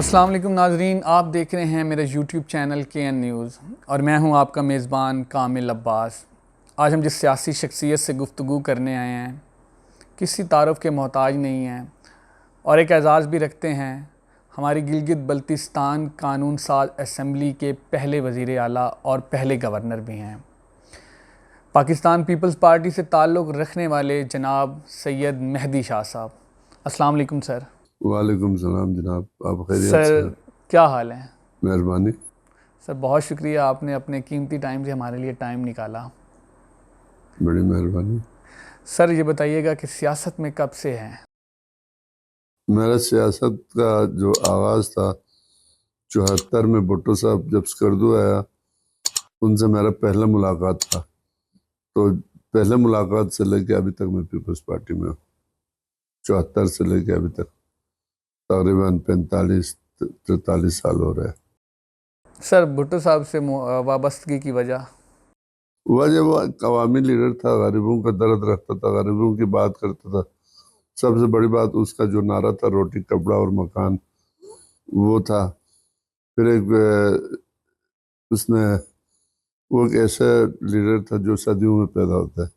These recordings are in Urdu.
السلام علیکم ناظرین، آپ دیکھ رہے ہیں میرا یوٹیوب چینل KN نیوز اور میں ہوں آپ کا میزبان کامل عباس۔ آج ہم جس سیاسی شخصیت سے گفتگو کرنے آئے ہیں کسی تعارف کے محتاج نہیں ہیں اور ایک اعزاز بھی رکھتے ہیں۔ ہماری گلگت بلتستان قانون ساز اسمبلی کے پہلے وزیر اعلیٰ اور پہلے گورنر بھی ہیں، پاکستان پیپلز پارٹی سے تعلق رکھنے والے جناب سید مہدی شاہ صاحب۔ السلام علیکم سر۔ وعلیکم السلام جناب، آپ خیریت سے؟ سر کیا حال ہے؟ مہربانی۔ سر بہت شکریہ، آپ نے اپنے قیمتی ٹائم سے ہمارے لیے ٹائم نکالا۔ بڑی مہربانی۔ سر یہ بتائیے گا کہ سیاست میں کب سے ہیں؟ میرا سیاست کا جو آغاز تھا 74 میں بھٹو صاحب جب سکردو آیا ان سے میرا پہلا ملاقات تھا، تو پہلے ملاقات سے لے کے ابھی تک میں پیپلز پارٹی میں ہوں، 74 سے لے کے ابھی تک تقریباً 45-43 سال ہو رہے ہیں۔ سر بھٹو صاحب سے وابستگی کی وجہ وہ عوامی لیڈر تھا، غریبوں کا درد رکھتا تھا، غریبوں کی بات کرتا تھا۔ سب سے بڑی بات اس کا جو نعرہ تھا روٹی کپڑا اور مکان، وہ تھا۔ پھر وہ ایک ایسا لیڈر تھا جو صدیوں میں پیدا ہوتا ہے،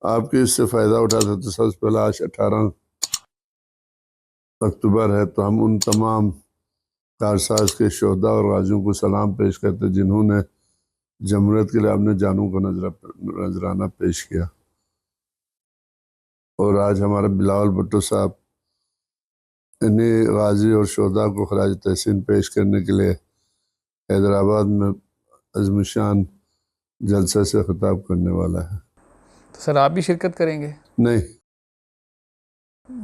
آپ کے اس سے فائدہ اٹھاتا تو سب سے پہلا آج 18 اکتوبر ہے تو ہم ان تمام کارساز کے شہداء اور غازیوں کو سلام پیش کرتے جنہوں نے جمہوریت کے لیے اپنے جانوں کو نذرانہ پیش کیا۔ اور آج ہمارا بلاول بھٹو صاحب انہیں غازی اور شہداء کو خراج تحسین پیش کرنے کے لیے حیدرآباد میں عظیم الشان جلسہ سے خطاب کرنے والا ہے۔ تو سر آپ بھی شرکت کریں گے؟ نہیں،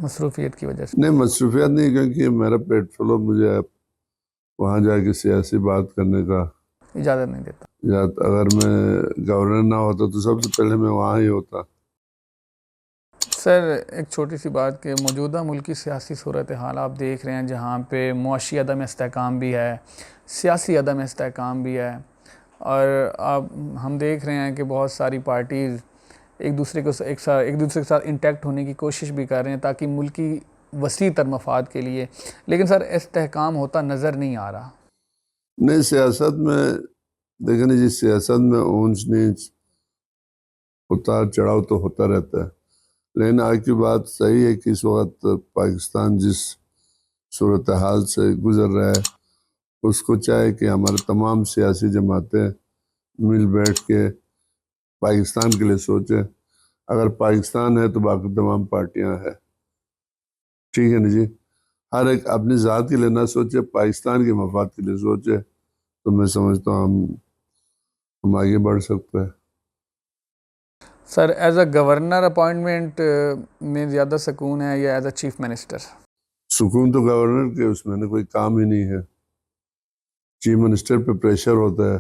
مصروفیت کی وجہ سے؟ نہیں مصروفیات نہیں، کیونکہ میرا پیٹ فلو مجھے وہاں جا کے سیاسی بات کرنے کا اجازت نہیں دیتا۔ اگر میں گورنر نہ ہوتا تو سب سے پہلے میں وہاں ہی ہوتا۔ سر ایک چھوٹی سی بات کہ موجودہ ملکی سیاسی صورتحال آپ دیکھ رہے ہیں جہاں پہ معاشی عدم استحکام بھی ہے، سیاسی عدم استحکام بھی ہے، اور ہم دیکھ رہے ہیں کہ بہت ساری پارٹیز ایک دوسرے کے ساتھ انٹیکٹ ہونے کی کوشش بھی کر رہے ہیں تاکہ ملکی وسیع تر مفاد کے لیے، لیکن سر استحکام ہوتا نظر نہیں آ رہا۔ نہیں، سیاست میں دیکھیں جی، سیاست میں اونچ نیچ اتار چڑھاؤ تو ہوتا رہتا ہے، لیکن آج کی بات صحیح ہے کہ اس وقت پاکستان جس صورتحال سے گزر رہا ہے اس کو چاہے کہ ہمارے تمام سیاسی جماعتیں مل بیٹھ کے پاکستان کے لیے سوچیں۔ اگر پاکستان ہے تو باقی تمام پارٹیاں ہیں، ٹھیک ہے نا جی؟ ہر ایک اپنی ذات کے لیے نہ سوچے، پاکستان کے مفاد کے لیے سوچے، تو میں سمجھتا ہوں ہم آگے بڑھ سکتے ہیں۔ سر ایز اے گورنر اپائنٹمنٹ میں زیادہ سکون ہے یا ایز اے چیف منسٹر؟ سکون تو گورنر کے اس میں کوئی کام ہی نہیں ہے، چیف منسٹر پہ پریشر ہوتا ہے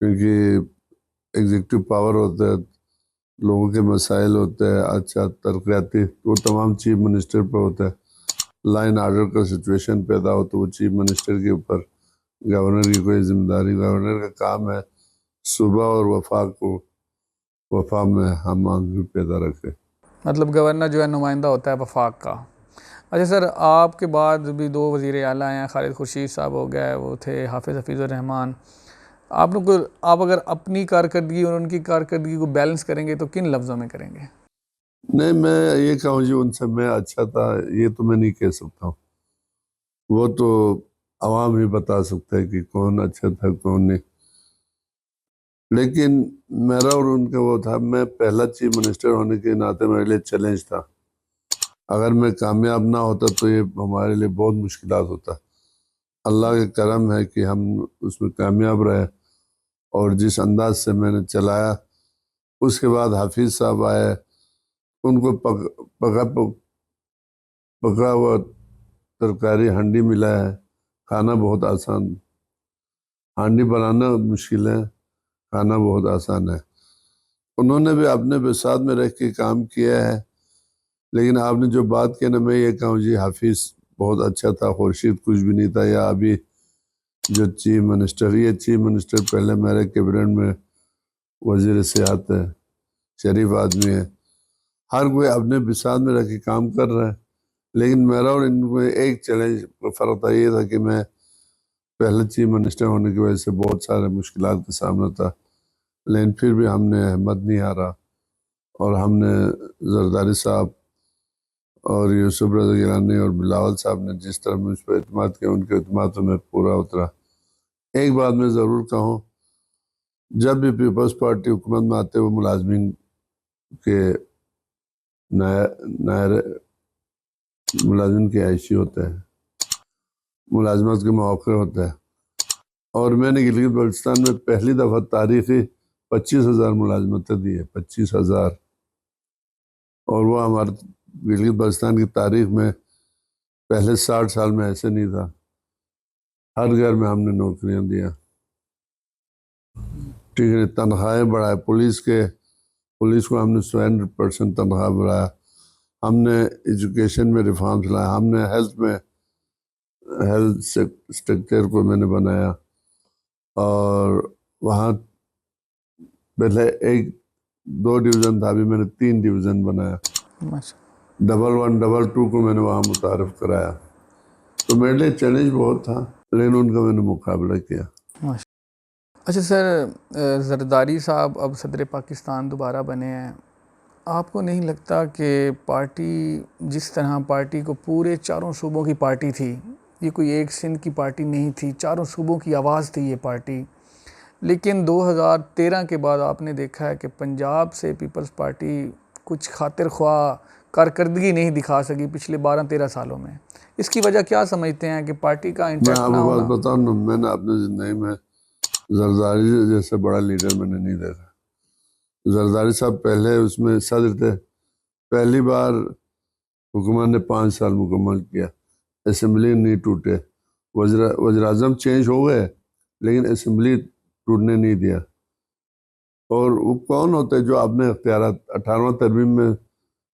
کیونکہ ایگزیکٹو پاور ہوتا ہے، لوگوں کے مسائل ہوتے ہیں، اچھا ترقیاتی، وہ تمام چیف منسٹر پہ ہوتا ہے۔ لائن آرڈر کا سچویشن پیدا ہو تو وہ چیف منسٹر کے اوپر، گورنر کی کوئی ذمہ داری، گورنر کا کام ہے صوبہ اور وفاق میں ہم آہنگی پیدا رکھے۔ مطلب گورنر جو ہے نمائندہ ہوتا ہے وفاق کا۔ اچھا سر، آپ کے بعد بھی 2 وزیر اعلیٰ ہیں، خالد خورشید صاحب ہو گئے، وہ تھے حافظ حفیظ الرحمان۔ آپ اگر اپنی کارکردگی اور ان کی کارکردگی کو بیلنس کریں گے تو کن لفظوں میں کریں گے؟ نہیں، میں یہ کہوں جی ان سے میں اچھا تھا یہ تو میں نہیں کہہ سکتا ہوں، وہ تو عوام ہی بتا سکتا ہے کہ کون اچھا تھا کون نہیں، لیکن میرا اور ان کا وہ تھا، میں پہلا چیف منسٹر ہونے کے ناطے میرے لیے چیلنج تھا۔ اگر میں کامیاب نہ ہوتا تو یہ ہمارے لیے بہت مشکلات ہوتا۔ اللہ کا کرم ہے کہ ہم اس میں کامیاب رہے، اور جس انداز سے میں نے چلایا، اس کے بعد حفیظ صاحب آئے، ان کو پکا ہوا ترکاری ہانڈی ملا ہے، کھانا بہت آسان، ہانڈی بنانا مشکل ہے، کھانا بہت آسان ہے۔ انہوں نے بھی اپنے بساط میں رہ کے کام کیا ہے، لیکن آپ نے جو بات کی نا، میں یہ کہوں جی حفیظ بہت اچھا تھا، خورشید کچھ بھی نہیں تھا، یا ابھی جو چیف منسٹر، یہ چیف منسٹر پہلے میرے کیبنٹ میں وزیر سیاحت ہے، شریف آدمی ہے، ہر کوئی اپنے بساط میں رہ کے کام کر رہا ہے، لیکن میرا اور ان میں ایک چیلنج فرق تھا، یہ تھا کہ میں پہلے چیف منسٹر ہونے کی وجہ سے بہت سارے مشکلات کا سامنا تھا، لیکن پھر بھی ہم نے ہمت نہیں ہارا، اور ہم نے زرداری صاحب اور یوسف رضا گیلانی اور بلاول صاحب نے جس طرح مجھ پر اعتماد کیا، ان کے اعتماد میں پورا اترا۔ ایک بات میں ضرور کہوں، جب بھی پیپلز پارٹی حکومت میں آتے وہ ملازمین کے ملازمین کی عائشی ہوتا ہے، ملازمت کے مواقع ہوتا ہے، اور میں نے گلگت بلتستان میں پہلی دفعہ تاریخی 25,000 ملازمتیں دی ہے، 25,000، اور وہ ہمارے گلگت بلتستان کی تاریخ میں پہلے 60 سال میں ایسے نہیں تھا، ہر گھر میں ہم نے نوکریاں دیا، ٹھیک ہے، تنخواہیں بڑھائے، پولیس کو ہم نے 100% تنخواہ بڑھایا، ہم نے ایجوکیشن میں ریفارمز لایا، ہم نے ہیلتھ سیکٹر کو میں نے بنایا، اور وہاں پہلے 2 ڈویژن تھا، ابھی میں نے 3 ڈویژن بنایا، ماشاء 1-1 2 کو میں نے وہاں متعارف کرایا، تو میرے لیے چیلنج بہت تھا، لیکن ان کا میں نے مقابلہ کیا۔ ماشاء۔ اچھا سر، زرداری صاحب اب صدر پاکستان دوبارہ بنے ہیں، آپ کو نہیں لگتا کہ پارٹی جس طرح پارٹی کو پورے 4 صوبوں کی پارٹی تھی، یہ کوئی ایک سندھ کی پارٹی نہیں تھی، 4 صوبوں کی آواز تھی یہ پارٹی، لیکن 2013 کے بعد آپ نے دیکھا ہے کہ پنجاب سے پیپلز پارٹی کچھ خاطر خواہ کارکردگی نہیں دکھا سکی پچھلے 12-13 سالوں میں، اس کی وجہ کیا سمجھتے ہیں کہ پارٹی کا میں انٹیکٹ آپ نہ کو بات ہونا؟ بتاؤں نا، میں نے اپنی زندگی میں زرداری جیسے بڑا لیڈر میں نے نہیں دیکھا۔ زرداری صاحب پہلے اس میں صدر تھے، پہلی بار حکومت نے 5 سال مکمل کیا، اسمبلی نہیں ٹوٹے، وزیر اعظم چینج ہو گئے لیکن اسمبلی ٹوٹنے نہیں دیا، اور وہ کون ہوتے جو اپنے اختیارات 18واں ترمیم میں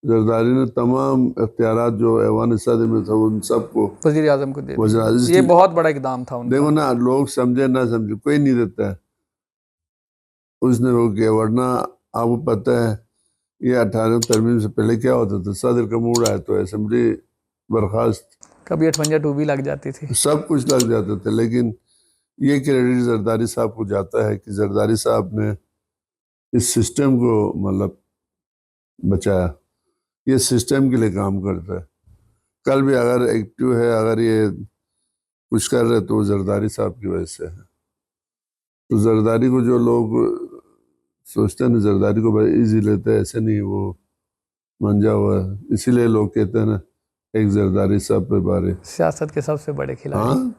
زرداری نے تمام اختیارات جو ایوان صدر میں تھا ان سب کو وزیر اعظم کو دے وزیر دیا، اعظم یہ بہت بڑا اقدام تھا ان کا۔ دیکھو نا، لوگ سمجھے نہ سمجھے کوئی نہیں دیتا ہے، اس نے وہ کیا، ورنہ آپ کو پتہ ہے یہ 18 ترمیم سے پہلے کیا ہوتا تھا، صدر کا موڈ آئے تو اسمبلی برخاست، کبھی 58 بھی لگ جاتی تھی۔ سب کچھ لگ جاتا تھا، لیکن یہ کریڈٹ زرداری صاحب کو جاتا ہے کہ زرداری صاحب نے اس سسٹم کو مطلب بچایا، یہ سسٹم کے لیے کام کرتا ہے، کل بھی اگر ایکٹیو ہے، اگر یہ کچھ کر رہے تو وہ زرداری صاحب کی وجہ سے ہے، تو زرداری کو جو لوگ سوچتے ہیں نا، زرداری کو بڑا ایزی لیتے ہیں، ایسے نہیں، وہ منجا ہوا ہے، اسی لیے لوگ کہتے ہیں نا ایک زرداری صاحب پہ بارے۔ سیاست کے سب سے بڑے کھلاڑی۔ ہاں،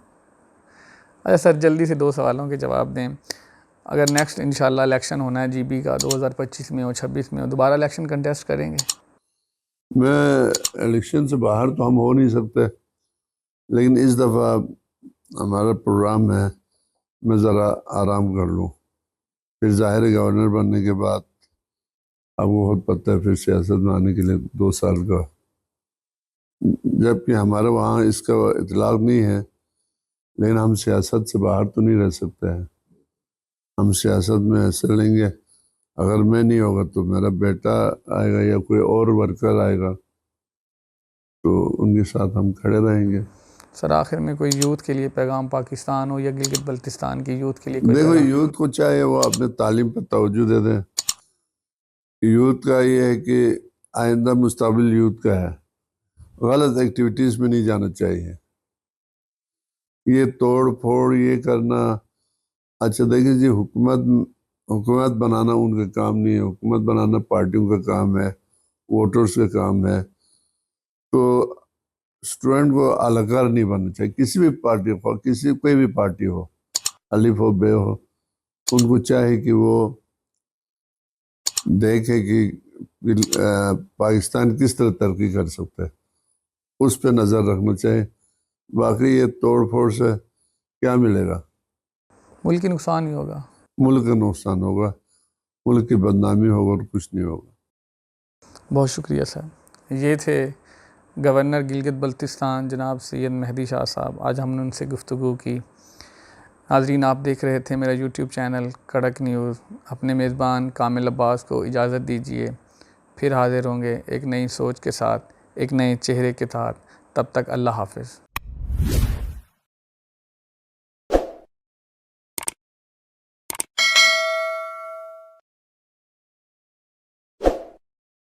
اچھا سر، جلدی سے 2 سوالوں کے جواب دیں، اگر نیکسٹ انشاءاللہ الیکشن ہونا ہے GB کا 2025 میں ہو 26 میں ہو، دوبارہ الیکشن کنٹیسٹ کریں گے؟ میں الیکشن سے باہر تو ہم ہو نہیں سکتے، لیکن اس دفعہ ہمارا پروگرام ہے میں ذرا آرام کر لوں، پھر ظاہر ہے گورنر بننے کے بعد اب وہ بہت پتہ ہے، پھر سیاست میں آنے کے لیے 2 سال کا، جبکہ ہمارے وہاں اس کا اطلاق نہیں ہے، لیکن ہم سیاست سے باہر تو نہیں رہ سکتے ہیں، ہم سیاست میں حصہ لیں گے، اگر میں نہیں ہوگا تو میرا بیٹا آئے گا یا کوئی اور ورکر آئے گا تو ان کے ساتھ ہم کھڑے رہیں گے۔ سر آخر میں کوئی یوتھ کے لیے پیغام، پاکستان ہو یا گلگت بلتستان کی یوتھ کے لیے کوئی دیکھو، پیغام؟ یوتھ کو چاہے وہ اپنے تعلیم پر توجہ دے دیں، یوتھ کا یہ ہے کہ آئندہ مستقبل یوتھ کا ہے، غلط ایکٹیویٹیز میں نہیں جانا چاہیے، یہ توڑ پھوڑ یہ کرنا، اچھا دیکھیں جی، حکومت بنانا ان کا کام نہیں ہے، حکومت بنانا پارٹیوں کا کام ہے، ووٹرز کا کام ہے، تو اسٹوڈنٹ کو الاکار نہیں بننا چاہیے، کسی بھی پارٹی ہو، کوئی بھی پارٹی ہو، الف ہو بے ہو، ان کو چاہے کہ وہ دیکھے کہ پاکستان کس طرح ترقی کر سکتا ہے، اس پہ نظر رکھنا چاہیے، باقی یہ توڑ پھوڑ سے کیا ملے گا؟ ملک کی نقصان ہی ہوگا۔ ملک کا نقصان ہوگا، ملک کی بدنامی ہوگا اور کچھ نہیں ہوگا۔ بہت شکریہ سر، یہ تھے گورنر گلگت بلتستان جناب سید مہدی شاہ صاحب، آج ہم نے ان سے گفتگو کی۔ ناظرین، آپ دیکھ رہے تھے میرا یوٹیوب چینل کڑک نیوز، اپنے میزبان کامل عباس کو اجازت دیجیے، پھر حاضر ہوں گے ایک نئی سوچ کے ساتھ، ایک نئے چہرے کے ساتھ. تب تک اللہ حافظ.